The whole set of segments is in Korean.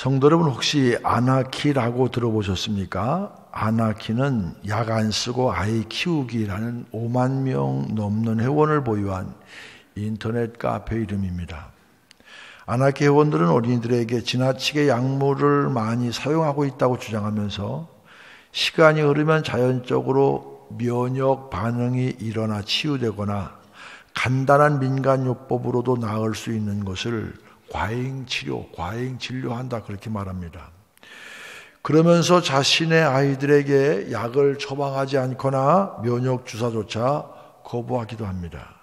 성도 여러분, 혹시 아나키라고 들어보셨습니까? 아나키는 약 안 쓰고 아이 키우기라는 5만 명 넘는 회원을 보유한 인터넷 카페 이름입니다. 아나키 회원들은 어린이들에게 지나치게 약물을 많이 사용하고 있다고 주장하면서 시간이 흐르면 자연적으로 면역 반응이 일어나 치유되거나 간단한 민간요법으로도 나을 수 있는 것을 과잉진료한다 그렇게 말합니다. 그러면서 자신의 아이들에게 약을 처방하지 않거나 면역 주사조차 거부하기도 합니다.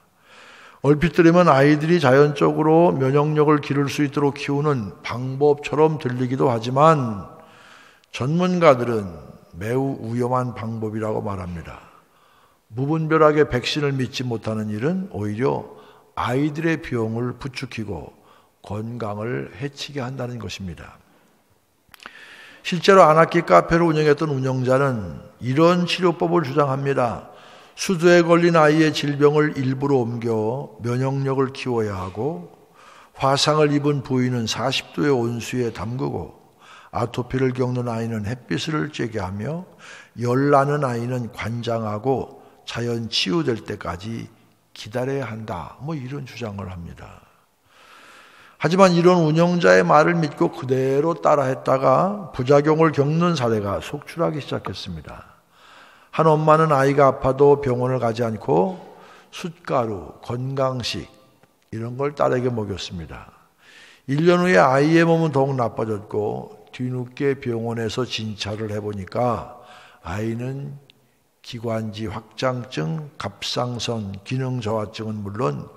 얼핏 들으면 아이들이 자연적으로 면역력을 기를 수 있도록 키우는 방법처럼 들리기도 하지만 전문가들은 매우 위험한 방법이라고 말합니다. 무분별하게 백신을 믿지 못하는 일은 오히려 아이들의 병을 부추기고 건강을 해치게 한다는 것입니다. 실제로 아나키 카페를 운영했던 운영자는 이런 치료법을 주장합니다. 수두에 걸린 아이의 질병을 일부러 옮겨 면역력을 키워야 하고, 화상을 입은 부위는 40도의 온수에 담그고, 아토피를 겪는 아이는 햇빛을 쬐게 하며, 열나는 아이는 관장하고 자연 치유될 때까지 기다려야 한다. 이런 주장을 합니다. 하지만 이런 운영자의 말을 믿고 그대로 따라했다가 부작용을 겪는 사례가 속출하기 시작했습니다. 한 엄마는 아이가 아파도 병원을 가지 않고 숯가루, 건강식 이런 걸 딸에게 먹였습니다. 1년 후에 아이의 몸은 더욱 나빠졌고 뒤늦게 병원에서 진찰을 해보니까 아이는 기관지 확장증, 갑상선 기능 저하증은 물론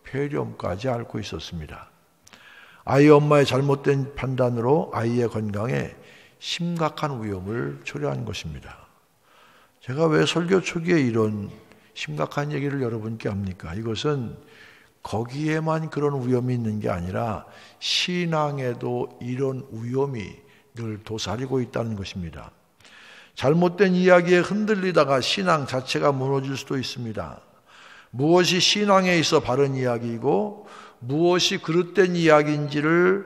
폐렴까지 앓고 있었습니다. 아이 엄마의 잘못된 판단으로 아이의 건강에 심각한 위험을 초래한 것입니다. 제가 왜 설교 초기에 이런 심각한 얘기를 여러분께 합니까? 이것은 거기에만 그런 위험이 있는 게 아니라 신앙에도 이런 위험이 늘 도사리고 있다는 것입니다. 잘못된 이야기에 흔들리다가 신앙 자체가 무너질 수도 있습니다. 무엇이 신앙에 있어 바른 이야기이고 무엇이 그릇된 이야기인지를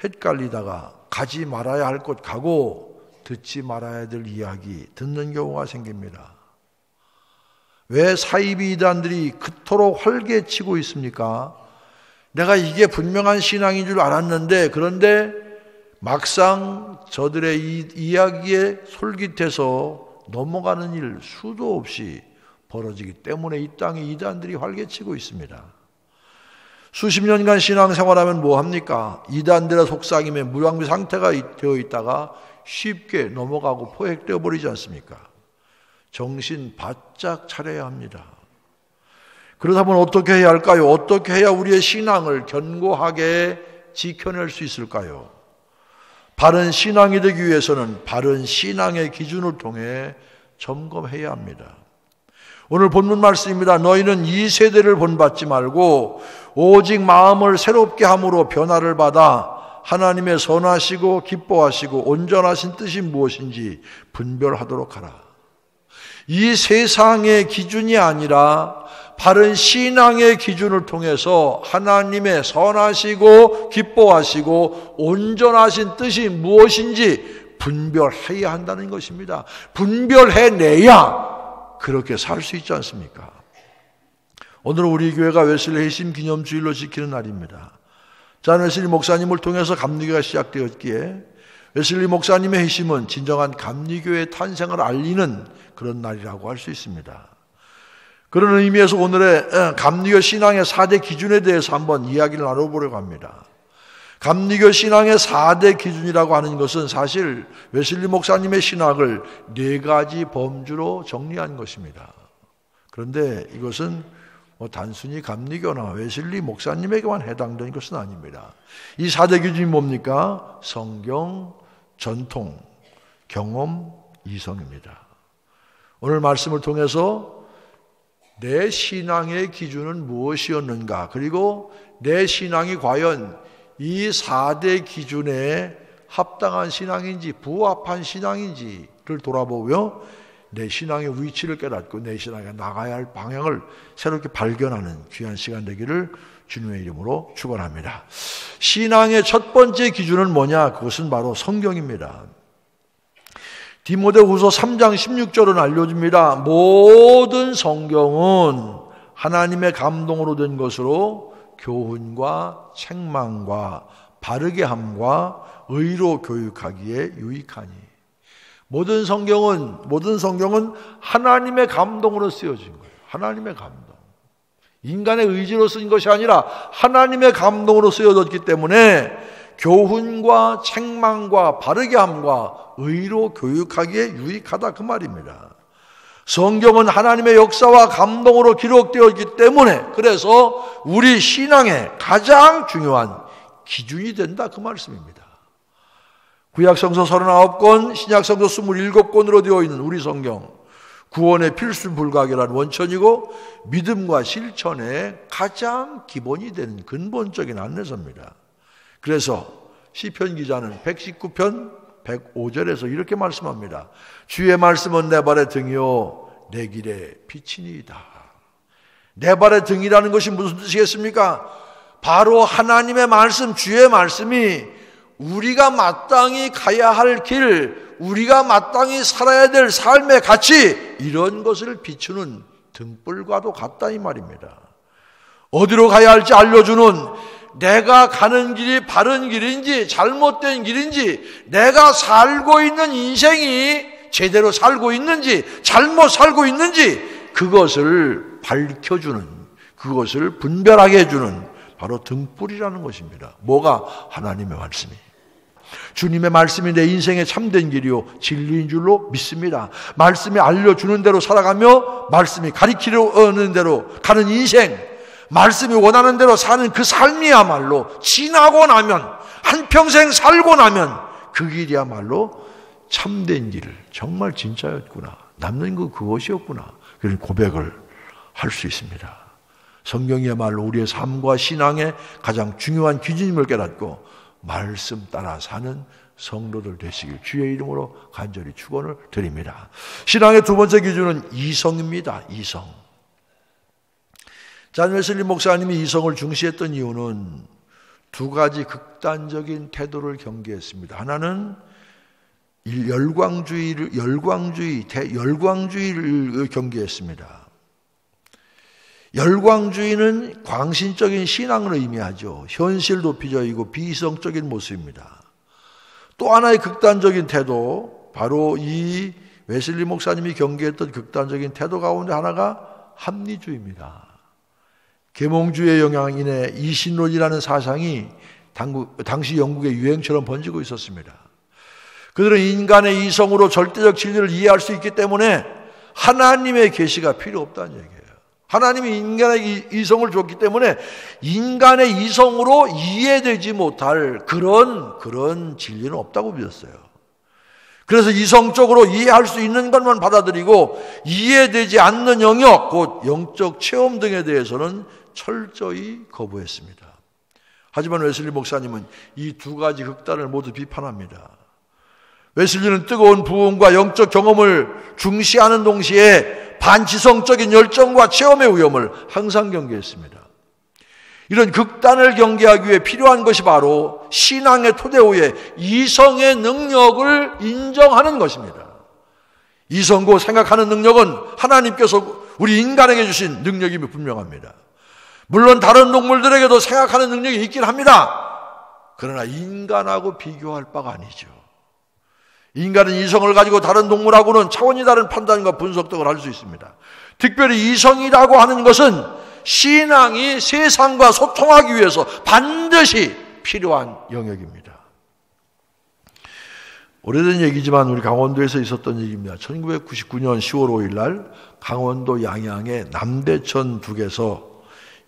헷갈리다가 가지 말아야 할 곳 가고 듣지 말아야 될 이야기 듣는 경우가 생깁니다. 왜 사이비 이단들이 그토록 활개치고 있습니까? 내가 이게 분명한 신앙인 줄 알았는데, 그런데 막상 저들의 이 이야기에 솔깃해서 넘어가는 일 수도 없이 벌어지기 때문에 이 땅에 이단들이 활개치고 있습니다. 수십 년간 신앙생활하면 뭐합니까? 이단들의 속삭임에 무방비 상태가 되어 있다가 쉽게 넘어가고 포획되어 버리지 않습니까? 정신 바짝 차려야 합니다. 그러다 보면 어떻게 해야 할까요? 어떻게 해야 우리의 신앙을 견고하게 지켜낼 수 있을까요? 바른 신앙이 되기 위해서는 바른 신앙의 기준을 통해 점검해야 합니다. 오늘 본문 말씀입니다. 너희는 이 세대를 본받지 말고 오직 마음을 새롭게 함으로 변화를 받아 하나님의 선하시고 기뻐하시고 온전하신 뜻이 무엇인지 분별하도록 하라. 이 세상의 기준이 아니라 바른 신앙의 기준을 통해서 하나님의 선하시고 기뻐하시고 온전하신 뜻이 무엇인지 분별해야 한다는 것입니다. 분별해내야 그렇게 살 수 있지 않습니까? 오늘은 우리 교회가 웨슬리 회심 기념주일로 지키는 날입니다. 잔 웨슬리 목사님을 통해서 감리교가 시작되었기에 웨슬리 목사님의 회심은 진정한 감리교의 탄생을 알리는 그런 날이라고 할 수 있습니다. 그런 의미에서 오늘의 감리교 신앙의 4대 기준에 대해서 한번 이야기를 나눠보려고 합니다. 감리교 신앙의 4대 기준이라고 하는 것은 사실 웨슬리 목사님의 신학을 4가지 범주로 정리한 것입니다. 그런데 이것은 단순히 감리교나 웨슬리 목사님에게만 해당되는 것은 아닙니다. 이 4대 기준이 뭡니까? 성경, 전통, 경험, 이성입니다. 오늘 말씀을 통해서 내 신앙의 기준은 무엇이었는가, 그리고 내 신앙이 과연 이 4대 기준에 합당한 신앙인지 부합한 신앙인지를 돌아보며 내 신앙의 위치를 깨닫고 내 신앙에 나가야 할 방향을 새롭게 발견하는 귀한 시간 되기를 주님의 이름으로 축원합니다. 신앙의 첫 번째 기준은 뭐냐? 그것은 바로 성경입니다. 디모데후서 3장 16절은 알려줍니다. 모든 성경은 하나님의 감동으로 된 것으로 교훈과 책망과 바르게 함과 의로 교육하기에 유익하니. 모든 성경은 하나님의 감동으로 쓰여진 거예요. 하나님의 감동. 인간의 의지로 쓴 것이 아니라 하나님의 감동으로 쓰여졌기 때문에 교훈과 책망과 바르게 함과 의로 교육하기에 유익하다 그 말입니다. 성경은 하나님의 역사와 감동으로 기록되었기 때문에 그래서 우리 신앙의 가장 중요한 기준이 된다 그 말씀입니다. 구약성서 39권, 신약성서 27권으로 되어 있는 우리 성경, 구원의 필수 불가결한 원천이고 믿음과 실천의 가장 기본이 되는 근본적인 안내서입니다. 그래서 시편 기자는 119편 105절에서 이렇게 말씀합니다. 주의 말씀은 내 발의 등이요 내 길의 빛이니이다. 내 발의 등이라는 것이 무슨 뜻이겠습니까? 바로 하나님의 말씀, 주의 말씀이 우리가 마땅히 가야 할 길, 우리가 마땅히 살아야 될 삶의 가치, 이런 것을 비추는 등불과도 같다 이 말입니다. 어디로 가야 할지 알려주는, 내가 가는 길이 바른 길인지 잘못된 길인지, 내가 살고 있는 인생이 제대로 살고 있는지 잘못 살고 있는지 그것을 밝혀주는, 그것을 분별하게 해주는 바로 등불이라는 것입니다. 뭐가? 하나님의 말씀이. 주님의 말씀이 내 인생의 참된 길이요 진리인 줄로 믿습니다. 말씀이 알려주는 대로 살아가며 말씀이 가리키려는 대로 가는 인생, 말씀이 원하는 대로 사는 그 삶이야말로 지나고 나면, 한평생 살고 나면 그 길이야말로 참된 길, 정말 진짜였구나, 남는 거 그것이었구나, 그런 고백을 할 수 있습니다. 성경이야말로 우리의 삶과 신앙의 가장 중요한 기준임을 깨닫고 말씀 따라 사는 성도들 되시길 주의 이름으로 간절히 축원을 드립니다. 신앙의 두 번째 기준은 이성입니다. 이성. 잔 웨슬리 목사님이 이성을 중시했던 이유는 두 가지 극단적인 태도를 경계했습니다. 하나는 열광주의를 경계했습니다. 열광주의는 광신적인 신앙을 의미하죠. 현실 도피적이고 비이성적인 모습입니다. 또 하나의 극단적인 태도, 바로 이 웨슬리 목사님이 경계했던 극단적인 태도 가운데 하나가 합리주의입니다. 계몽주의의 영향 인해 이신론이라는 사상이 당시 영국의 유행처럼 번지고 있었습니다. 그들은 인간의 이성으로 절대적 진리를 이해할 수 있기 때문에 하나님의 계시가 필요 없다는 얘기예요. 하나님이 인간의 이성을 줬기 때문에 인간의 이성으로 이해되지 못할 그런 진리는 없다고 믿었어요. 그래서 이성적으로 이해할 수 있는 것만 받아들이고 이해되지 않는 영역, 곧 영적 체험 등에 대해서는 철저히 거부했습니다. 하지만 웨슬리 목사님은 이 두 가지 극단을 모두 비판합니다. 웨슬리는 뜨거운 부흥과 영적 경험을 중시하는 동시에 반지성적인 열정과 체험의 위험을 항상 경계했습니다. 이런 극단을 경계하기 위해 필요한 것이 바로 신앙의 토대 위에 이성의 능력을 인정하는 것입니다. 이성고 생각하는 능력은 하나님께서 우리 인간에게 주신 능력임이 분명합니다. 물론 다른 동물들에게도 생각하는 능력이 있긴 합니다. 그러나 인간하고 비교할 바가 아니죠. 인간은 이성을 가지고 다른 동물하고는 차원이 다른 판단과 분석 등을 할 수 있습니다. 특별히 이성이라고 하는 것은 신앙이 세상과 소통하기 위해서 반드시 필요한 영역입니다. 오래된 얘기지만 우리 강원도에서 있었던 얘기입니다. 1999년 10월 5일 날 강원도 양양의 남대천 둑에서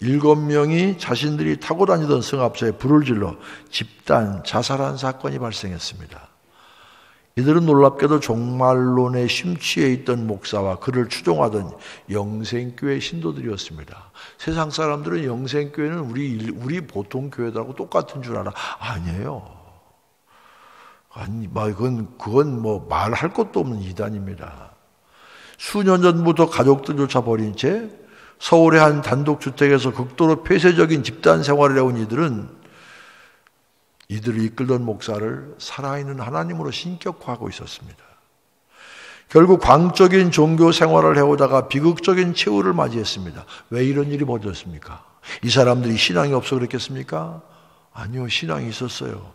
7명이 자신들이 타고 다니던 승합차에 불을 질러 집단 자살한 사건이 발생했습니다. 이들은 놀랍게도 종말론에 심취해 있던 목사와 그를 추종하던 영생교회 신도들이었습니다. 세상 사람들은 영생교회는 우리 보통 교회들하고 똑같은 줄 알아. 아니에요. 아니, 그건 뭐 말할 것도 없는 이단입니다. 수년 전부터 가족들조차 버린 채 서울의 한 단독주택에서 극도로 폐쇄적인 집단 생활을 해온 이들을 이끌던 목사를 살아있는 하나님으로 신격화하고 있었습니다. 결국 광적인 종교 생활을 해오다가 비극적인 최후를 맞이했습니다. 왜 이런 일이 벌어졌습니까? 이 사람들이 신앙이 없어 그랬겠습니까? 아니요, 신앙이 있었어요.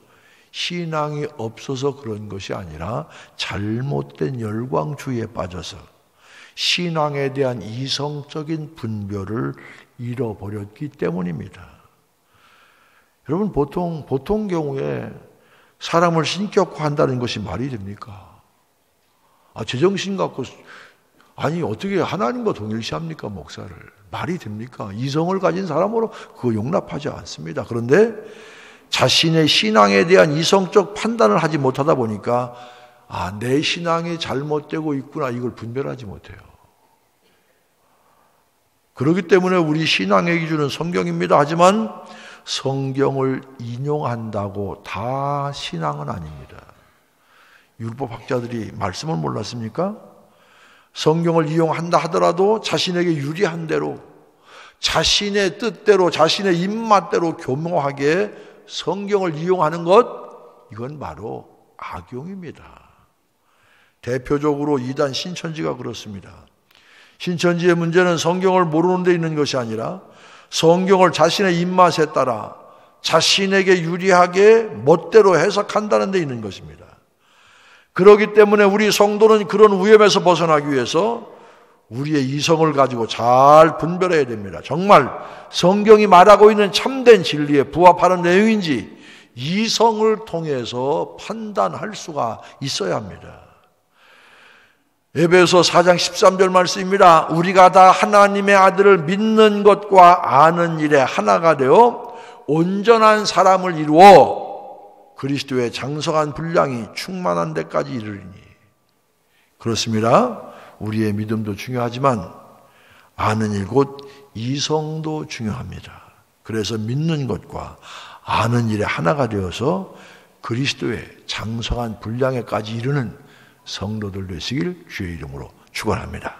신앙이 없어서 그런 것이 아니라 잘못된 열광주의에 빠져서 신앙에 대한 이성적인 분별을 잃어버렸기 때문입니다. 여러분, 보통 경우에 사람을 신격화한다는 것이 말이 됩니까? 제정신 갖고, 어떻게 하나님과 동일시합니까, 목사를? 말이 됩니까? 이성을 가진 사람으로 그거 용납하지 않습니다. 그런데 자신의 신앙에 대한 이성적 판단을 하지 못하다 보니까 내 신앙이 잘못되고 있구나, 이걸 분별하지 못해요. 그렇기 때문에 우리 신앙의 기준은 성경입니다. 하지만 성경을 인용한다고 다 신앙은 아닙니다. 율법학자들이 말씀을 몰랐습니까? 성경을 이용한다 하더라도 자신에게 유리한 대로, 자신의 뜻대로, 자신의 입맛대로 교묘하게 성경을 이용하는 것, 이건 바로 악용입니다. 대표적으로 이단 신천지가 그렇습니다. 신천지의 문제는 성경을 모르는 데 있는 것이 아니라 성경을 자신의 입맛에 따라 자신에게 유리하게 멋대로 해석한다는 데 있는 것입니다. 그렇기 때문에 우리 성도는 그런 위험에서 벗어나기 위해서 우리의 이성을 가지고 잘 분별해야 됩니다. 정말 성경이 말하고 있는 참된 진리에 부합하는 내용인지 이성을 통해서 판단할 수가 있어야 합니다. 에베소 4장 13절 말씀입니다. 우리가 다 하나님의 아들을 믿는 것과 아는 일에 하나가 되어 온전한 사람을 이루어 그리스도의 장성한 분량이 충만한 데까지 이르리니. 그렇습니다. 우리의 믿음도 중요하지만 아는 일 곧 이성도 중요합니다. 그래서 믿는 것과 아는 일에 하나가 되어서 그리스도의 장성한 분량에까지 이르는 성도들 되시길 주의 이름으로 축원합니다.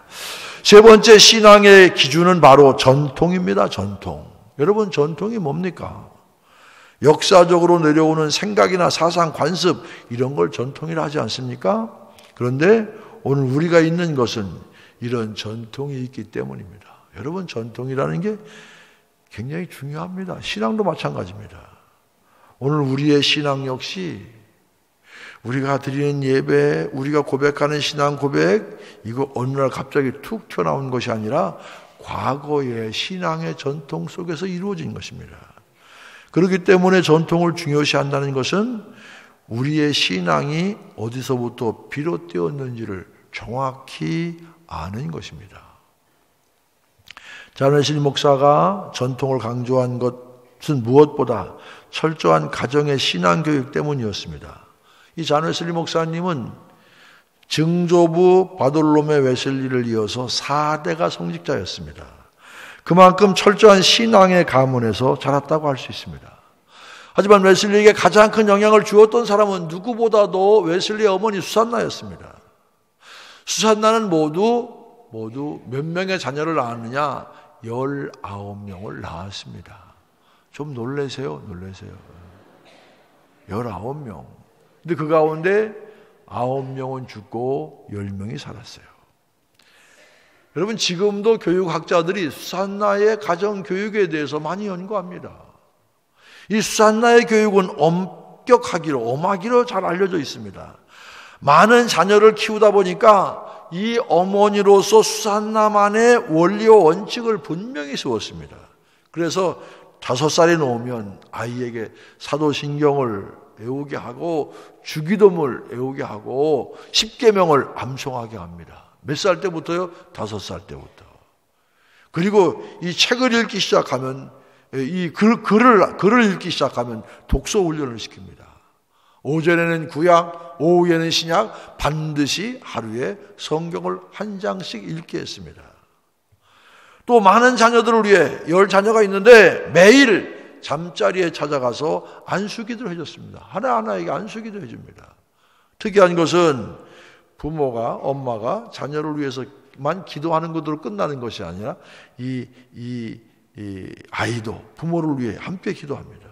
세 번째 신앙의 기준은 바로 전통입니다. 전통. 여러분, 전통이 뭡니까? 역사적으로 내려오는 생각이나 사상, 관습, 이런 걸 전통이라 하지 않습니까? 그런데 오늘 우리가 있는 것은 이런 전통이 있기 때문입니다. 여러분, 전통이라는 게 굉장히 중요합니다. 신앙도 마찬가지입니다. 오늘 우리의 신앙 역시 우리가 드리는 예배, 우리가 고백하는 신앙 고백, 이거 어느 날 갑자기 툭 튀어나온 것이 아니라 과거의 신앙의 전통 속에서 이루어진 것입니다. 그렇기 때문에 전통을 중요시한다는 것은 우리의 신앙이 어디서부터 비롯되었는지를 정확히 아는 것입니다. 잔웨슬리 목사가 전통을 강조한 것은 무엇보다 철저한 가정의 신앙교육 때문이었습니다. 이 잔웨슬리 목사님은 증조부 바돌로메 웨슬리를 이어서 4대가 성직자였습니다. 그만큼 철저한 신앙의 가문에서 자랐다고 할 수 있습니다. 하지만 웨슬리에게 가장 큰 영향을 주었던 사람은 누구보다도 웨슬리의 어머니 수산나였습니다. 수산나는 모두 몇 명의 자녀를 낳았느냐? 19명을 낳았습니다. 좀 놀라세요. 19명. 근데 그 가운데 9명은 죽고 10명이 살았어요. 여러분, 지금도 교육학자들이 수산나의 가정교육에 대해서 많이 연구합니다. 이 수산나의 교육은 엄하기로 잘 알려져 있습니다. 많은 자녀를 키우다 보니까 이 어머니로서 수산나만의 원리와 원칙을 분명히 세웠습니다. 그래서 5살이 넘으면 아이에게 사도신경을 외우게 하고 주기도문을 외우게 하고 십계명을 암송하게 합니다. 몇 살 때부터요? 5살 때부터. 그리고 이 책을 읽기 시작하면, 이 글을 읽기 시작하면 독서 훈련을 시킵니다. 오전에는 구약, 오후에는 신약, 반드시 하루에 성경을 한 장씩 읽게 했습니다. 또 많은 자녀들을 위해 10자녀가 있는데 매일 잠자리에 찾아가서 안수기도를 해줬습니다. 하나하나에게 안수기도 해줍니다. 특이한 것은 부모가, 엄마가 자녀를 위해서 웨슬리만 기도하는 것으로 끝나는 것이 아니라 이 아이도 부모를 위해 함께 기도합니다.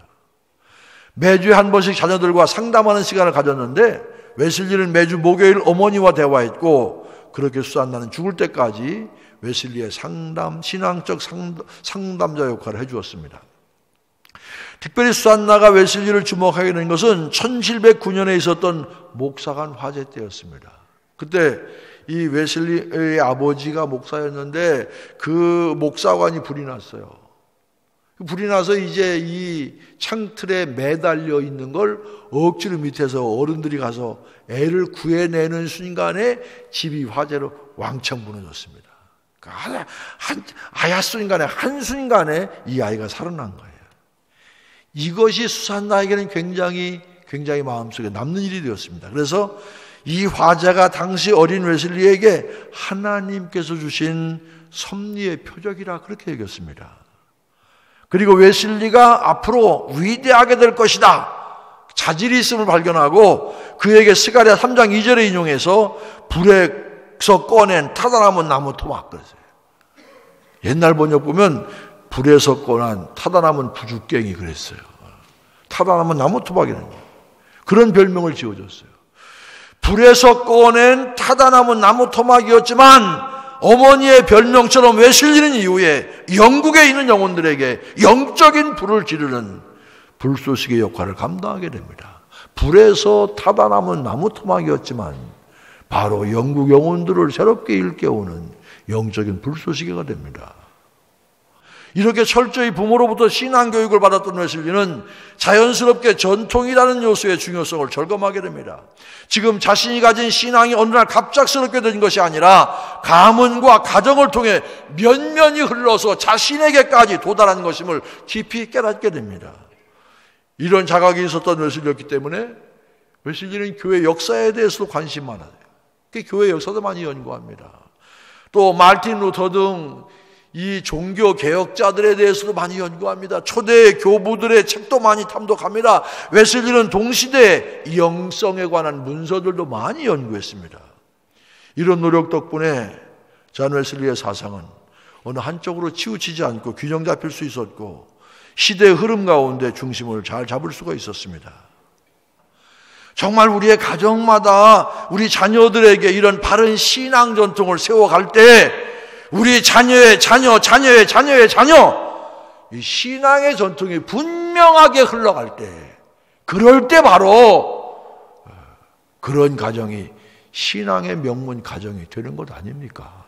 매주에 한 번씩 자녀들과 상담하는 시간을 가졌는데 웨슬리는 매주 목요일 어머니와 대화했고 그렇게 수산나는 죽을 때까지 웨슬리의 신앙적 상담자 역할을 해주었습니다. 특별히 수산나가 웨슬리를 주목하게 된 것은 1709년에 있었던 목사관 화재 때였습니다. 그때 이 웨슬리의 아버지가 목사였는데 그 목사관이 불이 났어요. 불이 나서 이제 이 창틀에 매달려 있는 걸 억지로 밑에서 어른들이 가서 애를 구해내는 순간에 집이 화재로 왕창 무너졌습니다. 그러니까 아야순간에 한순간에 이 아이가 살아난 거예요. 이것이 수산나에게는 굉장히 마음속에 남는 일이 되었습니다. 그래서 이 화재가 당시 어린 웨슬리에게 하나님께서 주신 섭리의 표적이라 그렇게 여겼습니다. 그리고 웨슬리가 앞으로 위대하게 될 것이다, 자질이 있음을 발견하고 그에게 스가랴 3장 2절에 인용해서 불에서 꺼낸 타다남은 나무 토막 그랬어요. 옛날 번역 보면 불에서 꺼낸 타다남은 부죽갱이 그랬어요. 타다남은 나무 토막이라는 그런 별명을 지어줬어요. 불에서 꺼낸 타다남은 나무 토막이었지만 어머니의 별명처럼 웨슬리는 이후에 영국에 있는 영혼들에게 영적인 불을 지르는 불쏘시개 역할을 감당하게 됩니다. 불에서 타다남은 나무 토막이었지만 바로 영국 영혼들을 새롭게 일깨우는 영적인 불쏘시개가 됩니다. 이렇게 철저히 부모로부터 신앙교육을 받았던 웨슬리는 자연스럽게 전통이라는 요소의 중요성을 절감하게 됩니다. 지금 자신이 가진 신앙이 어느 날 갑작스럽게 된 것이 아니라 가문과 가정을 통해 면면이 흘러서 자신에게까지 도달한 것임을 깊이 깨닫게 됩니다. 이런 자각이 있었던 웨슬리였기 때문에 웨슬리는 교회 역사에 대해서도 관심 많아요. 교회 역사도 많이 연구합니다. 또 마르틴 루터 등 이 종교 개혁자들에 대해서도 많이 연구합니다. 초대 교부들의 책도 많이 탐독합니다. 웨슬리는 동시대 영성에 관한 문서들도 많이 연구했습니다. 이런 노력 덕분에 존 웨슬리의 사상은 어느 한쪽으로 치우치지 않고 균형 잡힐 수 있었고 시대의 흐름 가운데 중심을 잘 잡을 수가 있었습니다. 정말 우리의 가정마다 우리 자녀들에게 이런 바른 신앙 전통을 세워갈 때 우리 자녀의 자녀 이 신앙의 전통이 분명하게 흘러갈 때 그럴 때 바로 그런 가정이 신앙의 명문 가정이 되는 것 아닙니까?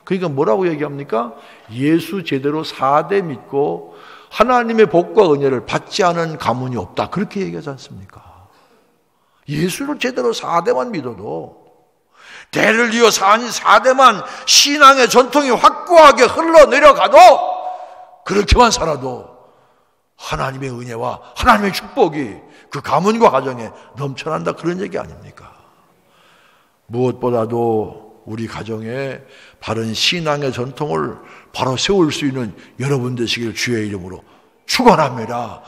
그러니까 뭐라고 얘기합니까? 예수 제대로 4대 믿고 하나님의 복과 은혜를 받지 않은 가문이 없다, 그렇게 얘기하지 않습니까? 예수를 제대로 4대만 믿어도 대를 이어 4대만 신앙의 전통이 확고하게 흘러내려가도 그렇게만 살아도 하나님의 은혜와 하나님의 축복이 그 가문과 가정에 넘쳐난다, 그런 얘기 아닙니까? 무엇보다도 우리 가정에 바른 신앙의 전통을 바로 세울 수 있는 여러분 되시길 주의 이름으로 축원합니다.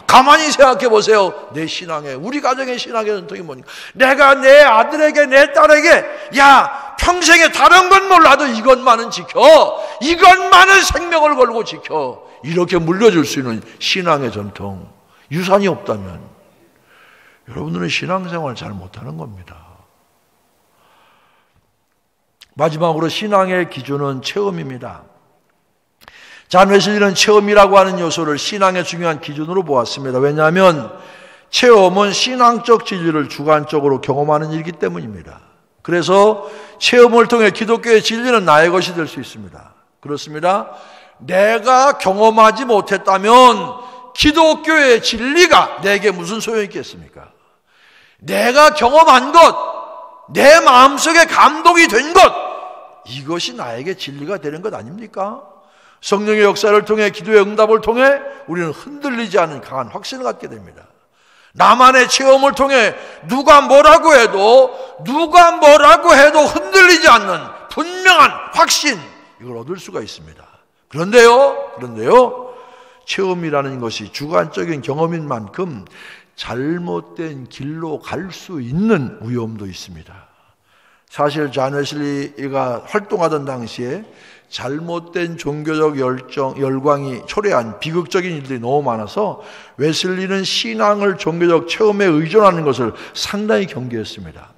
가만히 생각해 보세요. 내 신앙에, 우리 가정의 신앙의 전통이 뭡니까? 내가 내 아들에게, 내 딸에게 야, 평생에 다른 건 몰라도 이것만은 지켜, 이것만은 생명을 걸고 지켜, 이렇게 물려줄 수 있는 신앙의 전통, 유산이 없다면 여러분들은 신앙생활을 잘 못하는 겁니다. 마지막으로 신앙의 기준은 체험입니다. 존 웨슬리는 체험이라고 하는 요소를 신앙의 중요한 기준으로 보았습니다. 왜냐하면 체험은 신앙적 진리를 주관적으로 경험하는 일이기 때문입니다. 그래서 체험을 통해 기독교의 진리는 나의 것이 될 수 있습니다. 그렇습니다. 내가 경험하지 못했다면 기독교의 진리가 내게 무슨 소용이 있겠습니까? 내가 경험한 것, 내 마음속에 감동이 된 것, 이것이 나에게 진리가 되는 것 아닙니까? 성령의 역사를 통해, 기도의 응답을 통해 우리는 흔들리지 않은 강한 확신을 갖게 됩니다. 나만의 체험을 통해 누가 뭐라고 해도 흔들리지 않는 분명한 확신, 이걸 얻을 수가 있습니다. 그런데요, 체험이라는 것이 주관적인 경험인 만큼 잘못된 길로 갈 수 있는 위험도 있습니다. 사실 존 웨슬리가 활동하던 당시에 잘못된 종교적 열광이 초래한 비극적인 일들이 너무 많아서 웨슬리는 신앙을 종교적 체험에 의존하는 것을 상당히 경계했습니다.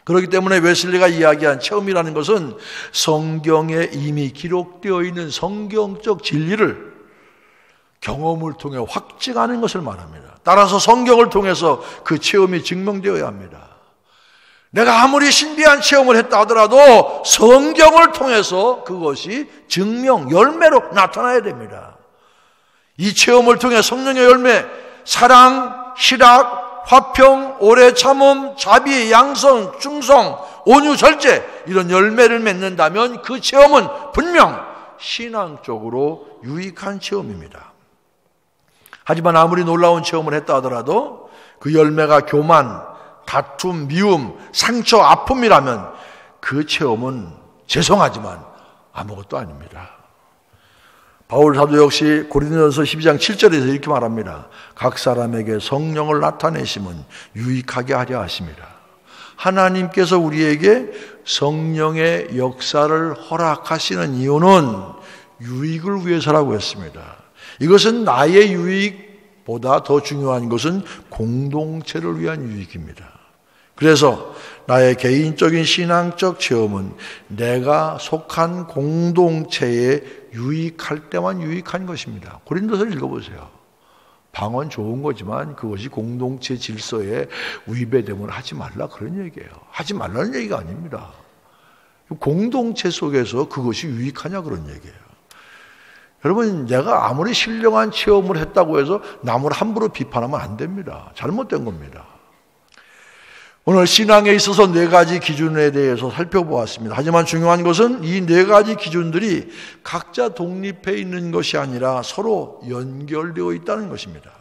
그렇기 때문에 웨슬리가 이야기한 체험이라는 것은 성경에 이미 기록되어 있는 성경적 진리를 경험을 통해 확증하는 것을 말합니다. 따라서 성경을 통해서 그 체험이 증명되어야 합니다. 내가 아무리 신비한 체험을 했다 하더라도 성경을 통해서 그것이 증명, 열매로 나타나야 됩니다. 이 체험을 통해 성령의 열매, 사랑, 희락, 화평, 오래 참음, 자비, 양성, 충성, 온유, 절제 이런 열매를 맺는다면 그 체험은 분명 신앙적으로 유익한 체험입니다. 하지만 아무리 놀라운 체험을 했다 하더라도 그 열매가 교만, 다툼, 미움, 상처, 아픔이라면 그 체험은 죄송하지만 아무것도 아닙니다. 바울 사도 역시 고린도전서 12장 7절에서 이렇게 말합니다. 각 사람에게 성령을 나타내심은 유익하게 하려 하심이라. 하나님께서 우리에게 성령의 역사를 허락하시는 이유는 유익을 위해서라고 했습니다. 이것은 나의 유익보다 더 중요한 것은 공동체를 위한 유익입니다. 그래서 나의 개인적인 신앙적 체험은 내가 속한 공동체에 유익할 때만 유익한 것입니다. 고린도서를 읽어보세요. 방언 좋은 거지만 그것이 공동체 질서에 위배됨을 하지 말라 그런 얘기예요. 하지 말라는 얘기가 아닙니다. 공동체 속에서 그것이 유익하냐 그런 얘기예요. 여러분, 내가 아무리 신령한 체험을 했다고 해서 남을 함부로 비판하면 안 됩니다. 잘못된 겁니다. 오늘 신앙에 있어서 4가지 기준에 대해서 살펴보았습니다. 하지만 중요한 것은 이 4가지 기준들이 각자 독립해 있는 것이 아니라 서로 연결되어 있다는 것입니다.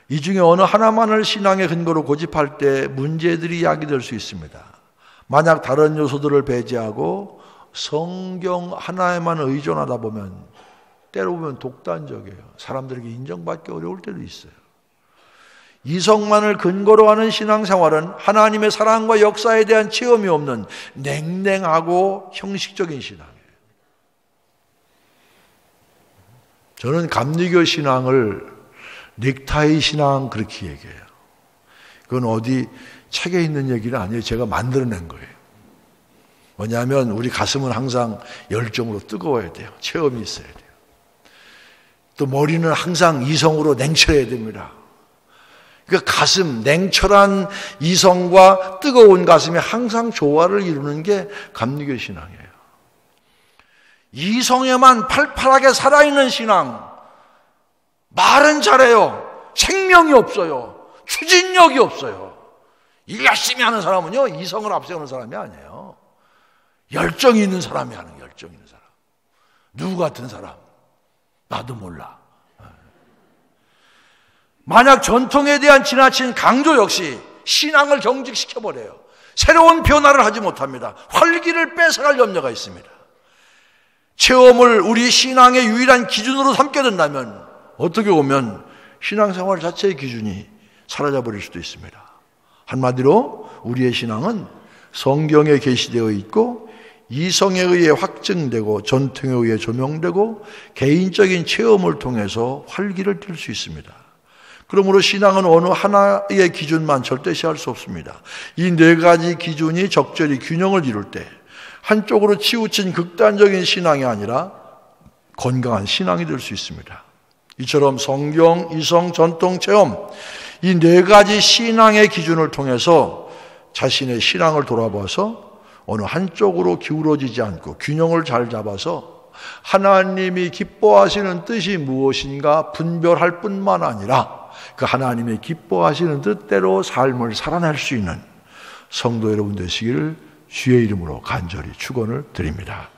이 중에 어느 하나만을 신앙의 근거로 고집할 때 문제들이 야기될 수 있습니다. 만약 다른 요소들을 배제하고 성경 하나에만 의존하다 보면 때로 보면 독단적이에요. 사람들에게 인정받기 어려울 때도 있어요. 이성만을 근거로 하는 신앙생활은 하나님의 사랑과 역사에 대한 체험이 없는 냉랭하고 형식적인 신앙이에요. 저는 감리교 신앙을 넥타이 신앙 그렇게 얘기해요. 그건 어디 책에 있는 얘기는 아니에요. 제가 만들어낸 거예요. 뭐냐면 우리 가슴은 항상 열정으로 뜨거워야 돼요. 체험이 있어야 돼요. 또 머리는 항상 이성으로 냉철해야 됩니다. 그 가슴, 냉철한 이성과 뜨거운 가슴이 항상 조화를 이루는 게 감리교 신앙이에요. 이성에만 팔팔하게 살아있는 신앙, 말은 잘해요. 생명이 없어요. 추진력이 없어요. 일 열심히 하는 사람은요, 이성을 앞세우는 사람이 아니에요. 열정이 있는 사람이 하는 거예요. 열정 있는 사람. 누구 같은 사람? 나도 몰라. 만약 전통에 대한 지나친 강조 역시 신앙을 경직시켜버려요. 새로운 변화를 하지 못합니다. 활기를 뺏어갈 염려가 있습니다. 체험을 우리 신앙의 유일한 기준으로 삼게 된다면 어떻게 보면 신앙생활 자체의 기준이 사라져버릴 수도 있습니다. 한마디로 우리의 신앙은 성경에 계시되어 있고 이성에 의해 확증되고 전통에 의해 조명되고 개인적인 체험을 통해서 활기를 띨 수 있습니다. 그러므로 신앙은 어느 하나의 기준만 절대시할 수 없습니다. 이 4가지 기준이 적절히 균형을 이룰 때 한쪽으로 치우친 극단적인 신앙이 아니라 건강한 신앙이 될 수 있습니다. 이처럼 성경, 이성, 전통, 체험 이 4가지 신앙의 기준을 통해서 자신의 신앙을 돌아봐서 어느 한쪽으로 기울어지지 않고 균형을 잘 잡아서 하나님이 기뻐하시는 뜻이 무엇인가 분별할 뿐만 아니라 그 하나님의 기뻐하시는 뜻대로 삶을 살아낼 수 있는 성도 여러분 되시기를 주의 이름으로 간절히 축원을 드립니다.